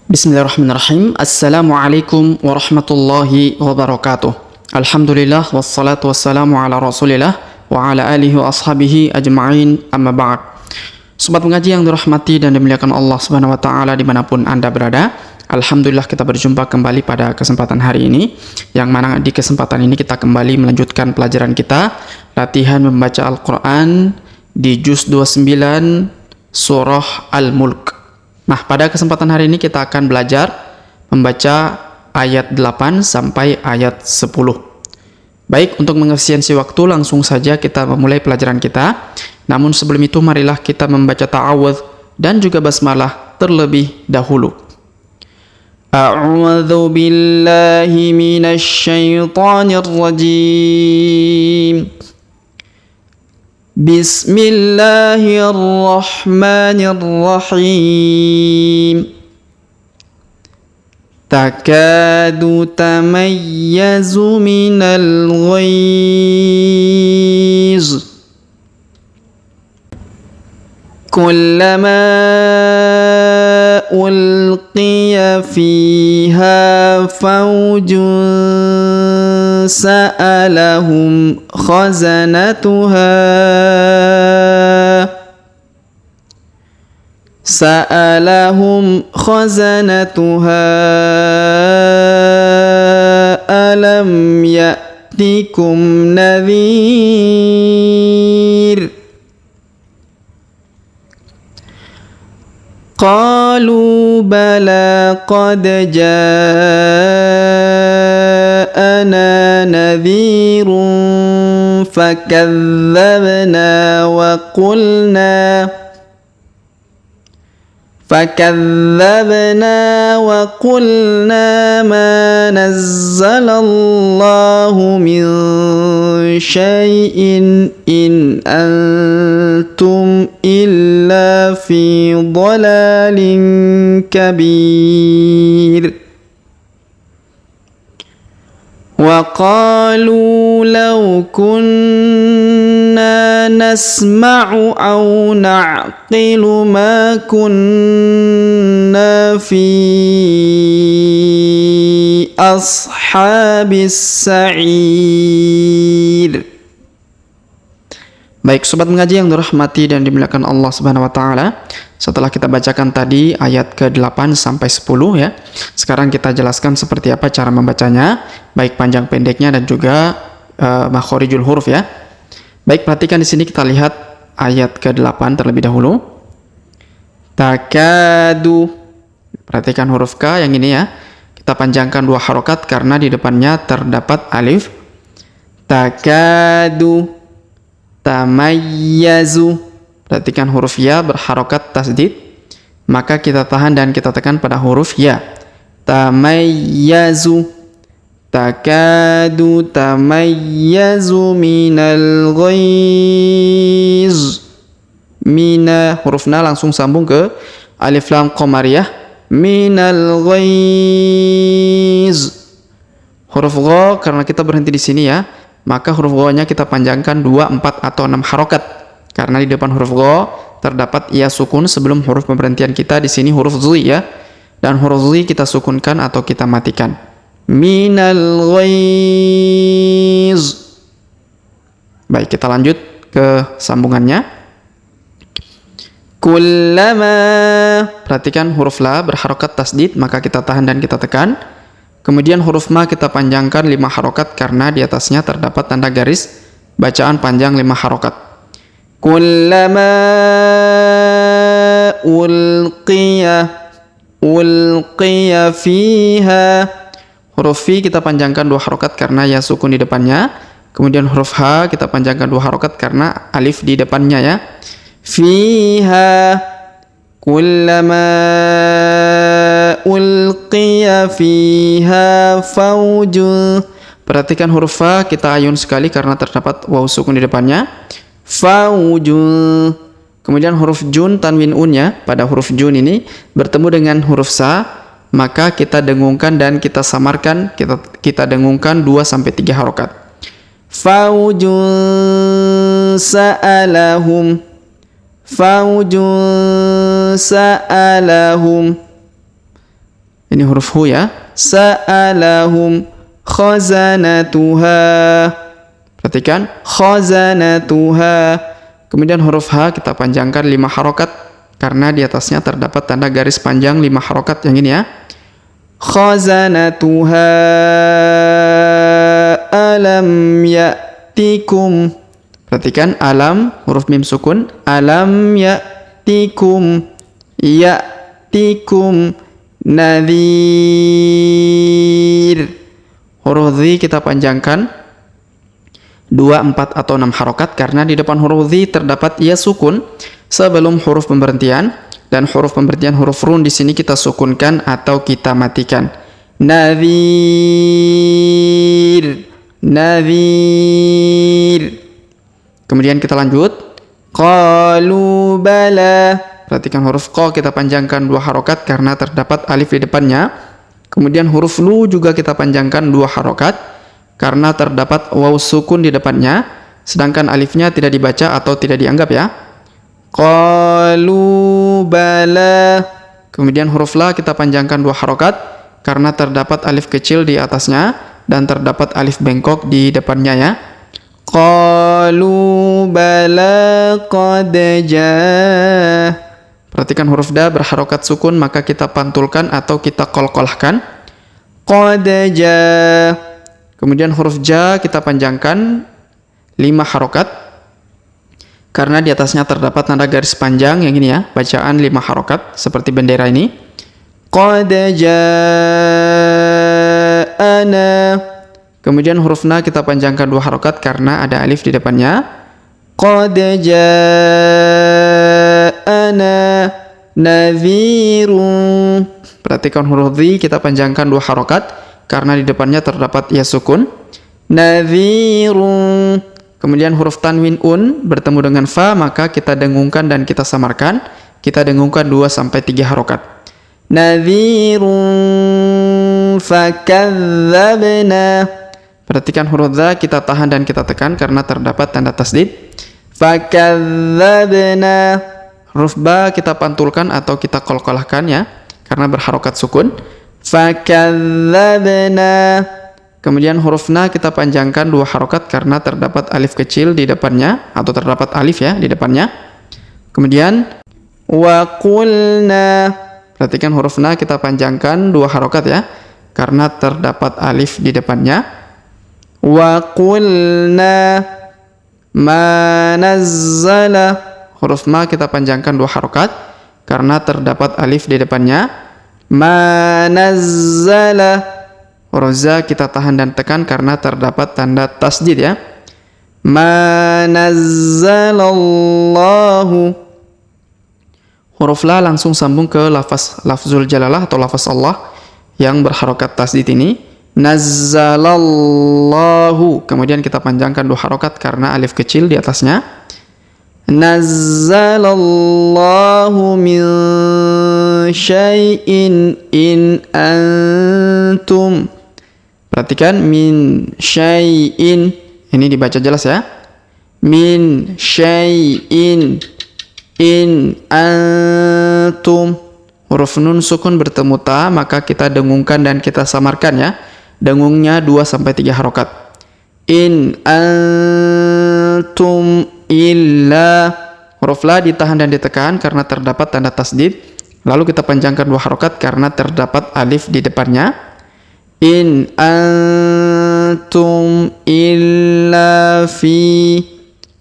Bismillahirrahmanirrahim. Assalamualaikum warahmatullahi wabarakatuh. Alhamdulillah wassalatu wassalamu ala rasulillah wa ala alihi wa ashabihi ajma'in, amma ba'd. Sobat mengaji yang dirahmati dan dimuliakan Allah Subhanahu wa taala dimanapun Anda berada, alhamdulillah kita berjumpa kembali pada kesempatan hari ini, yang mana di kesempatan ini kita kembali melanjutkan pelajaran kita latihan membaca Al-Quran di juz 29 surah Al-Mulk. Nah, pada kesempatan hari ini kita akan belajar membaca ayat 8 sampai ayat 10. Baik, untuk mengefisiensi waktu langsung saja kita memulai pelajaran kita. Namun sebelum itu marilah kita membaca ta'awudz dan juga basmalah terlebih dahulu. A'udzu billahi minasy syaithanir rajim. Bismillahirrahmanirrahim. Takadu tamayyazu minal ghaiz. Kullama ulqiya fiha fawjun sa'alahum khazanatuha alam ya'tikum nadhir. Qalu bala qad ja'ana nadhirun fakadzabna wa qulna ma nazzalallahu min syai'in in antum illa fi dhalalin kabir. Wa qalu law kunna nasma'u aw na'qilu ma kunna fi ashabis sa'ir. Baik, sobat mengaji yang dirahmati dan dimuliakan Allah Subhanahu wa taala, setelah kita bacakan tadi ayat ke-8 sampai 10 ya. Sekarang kita jelaskan seperti apa cara membacanya, baik panjang pendeknya dan juga makhorijul huruf ya. Baik, perhatikan di sini kita lihat ayat ke-8 terlebih dahulu. Takadu. Perhatikan huruf K yang ini ya. Kita panjangkan 2 harokat karena di depannya terdapat alif. Takadu tamayyazu. Perhatikan huruf ya berharokat tasdid, maka kita tahan dan kita tekan pada huruf ya. Tamayyazu. Takadu tamayyazu minal ghaiz. Mina, huruf na langsung sambung ke alif lam qamariyah. Minal ghaiz. Huruf gha karena kita berhenti di sini ya, maka huruf gha-nya kita panjangkan 2, 4 atau 6 harokat. Karena di depan huruf gha terdapat ya sukun sebelum huruf pemberhentian kita di sini huruf dhi ya. Dan huruf dhi kita sukunkan atau kita matikan. Minal ghaiz. Baik, kita lanjut ke sambungannya. Kullama. Perhatikan huruf la berharokat tasdid, maka kita tahan dan kita tekan. Kemudian huruf ma kita panjangkan 5 harokat karena di atasnya terdapat tanda garis bacaan panjang 5 harokat. Kullama ulqiya fiha. Huruf fi kita panjangkan 2 harokat karena ya sukun di depannya. Kemudian huruf h kita panjangkan 2 harokat karena alif di depannya ya. Fiha. Kullama ulqiya fiha fawjun. Perhatikan huruf fa kita ayun sekali karena terdapat waw sukun di depannya. Fawjun. Kemudian huruf jun tanwin unnya pada huruf jun ini bertemu dengan huruf sa, maka kita dengungkan dan kita samarkan, kita dengungkan 2 sampai 3 harokat. Faujun sa'alahum, faujun sa'alahum. Ini huruf hu ya. Sa'alahum khazanatuha. Perhatikan, khazanatuha. Kemudian huruf ha kita panjangkan 5 harokat karena di atasnya terdapat tanda garis panjang 5 harokat yang ini ya. Khazanatuha alam ya'tikum. Perhatikan alam, huruf mim sukun. Alam ya'tikum. Ya'tikum nadhir. Huruf dhi kita panjangkan 2, 4, atau 6 harokat karena di depan huruf dhi terdapat ya sukun sebelum huruf pemberhentian, dan huruf pemberhentian huruf run di sini kita sukunkan atau kita matikan. Nadhir, nadhir. Kemudian kita lanjut. Qalu bala. Perhatikan huruf qa kita panjangkan 2 harokat karena terdapat alif di depannya. Kemudian huruf lu juga kita panjangkan 2 harokat karena terdapat waw sukun di depannya, sedangkan alifnya tidak dibaca atau tidak dianggap ya. Qalu bala. Kemudian huruf la kita panjangkan 2 harokat karena terdapat alif kecil di atasnya dan terdapat alif bengkok di depannya ya. Qalu bala qad jaa. Perhatikan huruf da berharokat sukun maka kita pantulkan atau kita qalqalahkan. Qad jaa. Kemudian huruf ja kita panjangkan 5 harokat karena di atasnya terdapat tanda garis panjang yang ini ya, bacaan 5 harokat seperti bendera ini. Qad ja'ana. Kemudian huruf na kita panjangkan 2 harokat karena ada alif di depannya. Qad ja'ana nadhirun. Perhatikan huruf dhi kita panjangkan 2 harokat karena di depannya terdapat ya sukun. Nadhirun. Kemudian huruf tanwin un bertemu dengan fa maka kita dengungkan dan kita samarkan. Kita dengungkan 2-3 harokat. Nadhirun fakadzabna. Perhatikan huruf dha kita tahan dan kita tekan karena terdapat tanda tasdid. Fakadzabna. Huruf ba kita pantulkan atau kita qalqalahkan ya karena berharokat sukun. Fakadzabna. Kemudian huruf na kita panjangkan 2 harokat karena terdapat alif kecil di depannya atau terdapat alif ya di depannya. Kemudian wa qulna. Perhatikan huruf na kita panjangkan 2 harokat ya karena terdapat alif di depannya. Wa qulna ma nazzala. Huruf ma kita panjangkan 2 harokat karena terdapat alif di depannya. Ma nazzala. Huruf za kita tahan dan tekan karena terdapat tanda tasdid ya. Ma nazzalallahu. Huruf la langsung sambung ke lafzul jalalah atau lafaz Allah yang berharokat tasdid ini. Nazzalallahu. Kemudian kita panjangkan 2 harokat karena alif kecil di atasnya. Nazzalallahu min syai'in in antum. Perhatikan min syai'in. Ini dibaca jelas ya. Min syai'in in antum. Huruf nun sukun bertemu ta maka kita dengungkan dan kita samarkan ya. Dengungnya 2-3 harokat. In antum illa. Huruf la ditahan dan ditekan karena terdapat tanda tasdid. Lalu kita panjangkan 2 harokat karena terdapat alif di depannya. In antum illa fi.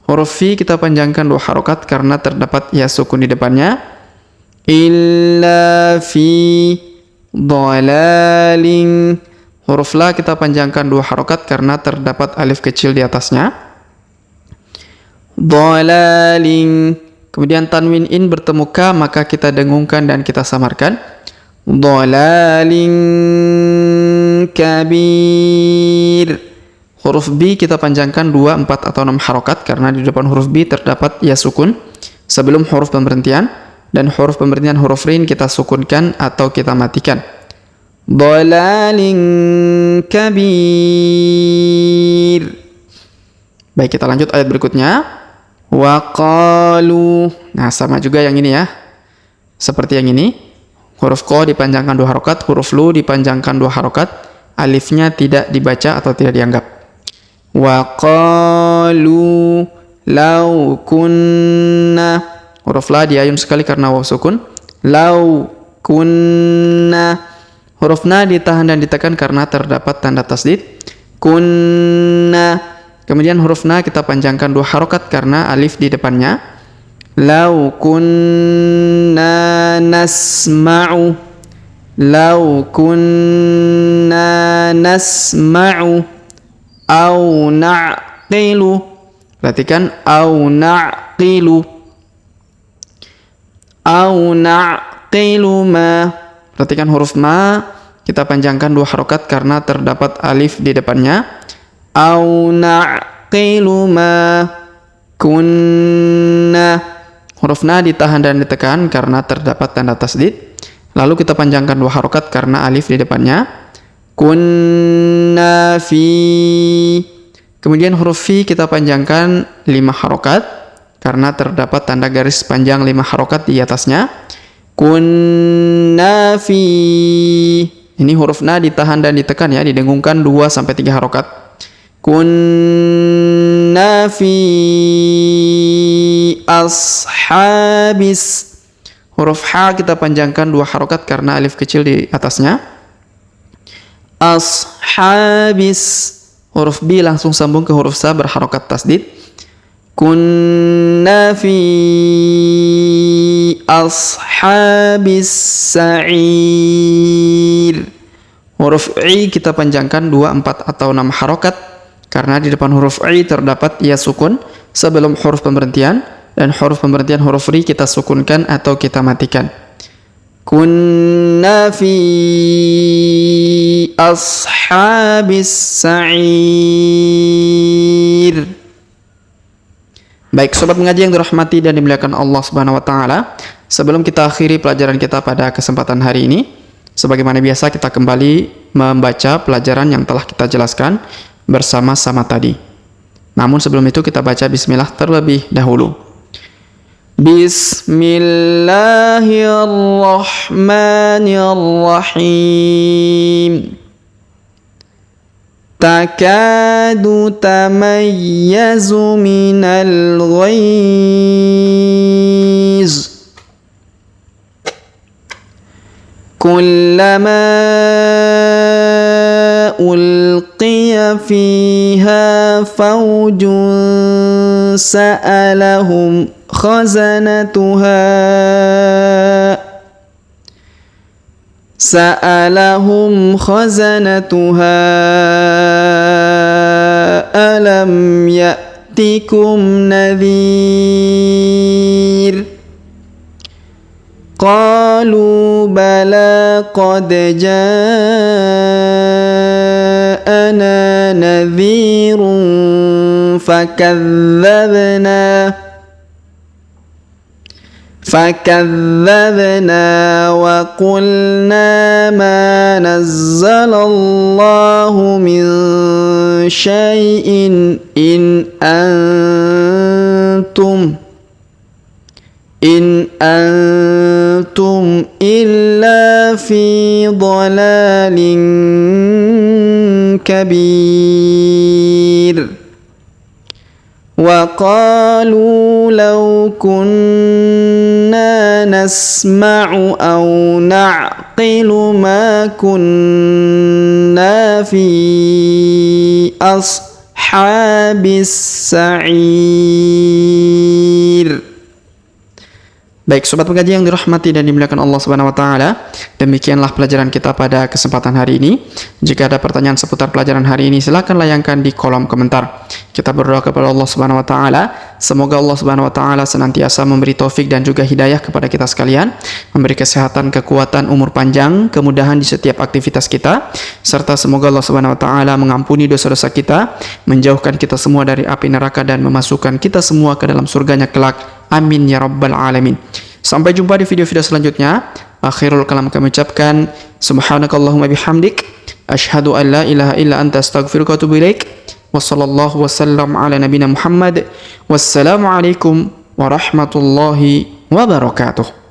Huruf fi kita panjangkan 2 harokat karena terdapat ya sukun di depannya. Illa fi dhalalin. Huruf la kita panjangkan 2 harokat karena terdapat alif kecil di atasnya. Dhalalin. Kemudian tanwin in bertemu ka maka kita dengungkan dan kita samarkan. Dhalalin kabir. Huruf B kita panjangkan 2, 4, atau 6 harokat karena di depan huruf B terdapat ya sukun sebelum huruf pemberhentian, dan huruf pemberhentian huruf rin kita sukunkan atau kita matikan. Dhalalin kabir. Baik, kita lanjut ayat berikutnya. Wa qalu. Nah, sama juga yang ini ya. Seperti yang ini. Huruf Qa dipanjangkan 2 harokat, huruf Lu dipanjangkan 2 harokat, alifnya tidak dibaca atau tidak dianggap. Wa qalu law kunna, huruf La diayun sekali karena waw sukun. Law kunna, huruf Na ditahan dan ditekan karena terdapat tanda tasdid. Kunna, kemudian huruf Na kita panjangkan 2 harokat karena alif di depannya. Law kunna nasma'u, law kunna nasma'u aw na'qilu, perhatikan aw na'qilu, aw na'qilu ma, perhatikan huruf Ma kita panjangkan 2 harokat karena terdapat alif di depannya. Aw na'qilu ma kunna, huruf Na ditahan dan ditekan karena terdapat tanda tasdid. Lalu kita panjangkan 2 harokat karena alif di depannya. Kunna fi, kemudian huruf Fi kita panjangkan 5 harokat karena terdapat tanda garis panjang 5 harokat di atasnya. Kunna fi, ini huruf Na ditahan dan ditekan ya, didengungkan 2-3 harokat. Kunna fi ashabis, huruf Ha kita panjangkan 2 harokat karena alif kecil di atasnya. Ashabis, huruf B langsung sambung ke huruf Sa berharokat tasdid. Kunna fi ashabis sa'ir, huruf I kita panjangkan 2, 4 atau 6 harokat karena di depan huruf I terdapat ya sukun sebelum huruf pemberhentian, dan huruf pemberhentian huruf Ri kita sukunkan atau kita matikan. Kunna fi ashabis sa'ir. Baik, sobat mengaji yang dirahmati dan dimuliakan Allah Subhanahu wa taala, sebelum kita akhiri pelajaran kita pada kesempatan hari ini, sebagaimana biasa kita kembali membaca pelajaran yang telah kita jelaskan bersama-sama tadi. Namun sebelum itu kita baca bismillah terlebih dahulu. Bismillahirrahmanirrahim. Takadu tamayyazu minal ghaiz. Kullama ulqiya fiha fawjun sa'alahum khazanatuha alam ya'tikum nadhir. Qalu bala qad ja'ana nadhirun fakadzabna wa qulna ma nazzalallahu min syai'in in antum illa fi dhalalin kabir. Wa qalu law kunna nasma'u aw na'qilu ma kunna fi ashabis sa'ir. Baik, sobat pengaji yang dirahmati dan dimuliakan Allah Subhanahu wa taala, demikianlah pelajaran kita pada kesempatan hari ini. Jika ada pertanyaan seputar pelajaran hari ini, silakan layangkan di kolom komentar. Kita berdoa kepada Allah Subhanahu wa taala, semoga Allah Subhanahu wa taala senantiasa memberi taufik dan juga hidayah kepada kita sekalian, memberi kesehatan, kekuatan, umur panjang, kemudahan di setiap aktivitas kita, serta semoga Allah Subhanahu wa taala mengampuni dosa-dosa kita, menjauhkan kita semua dari api neraka dan memasukkan kita semua ke dalam surganya kelak. Amin ya rabbal alamin. Sampai jumpa di video-video selanjutnya. Akhirul kalam kami ucapkan subhanakallahumma bihamdik asyhadu an la ilaha illa anta astaghfiruka wa atubu ilaik. Wassallallahu wasallam ala nabiyina Muhammad. Wassalamu alaikum warahmatullahi wabarakatuh.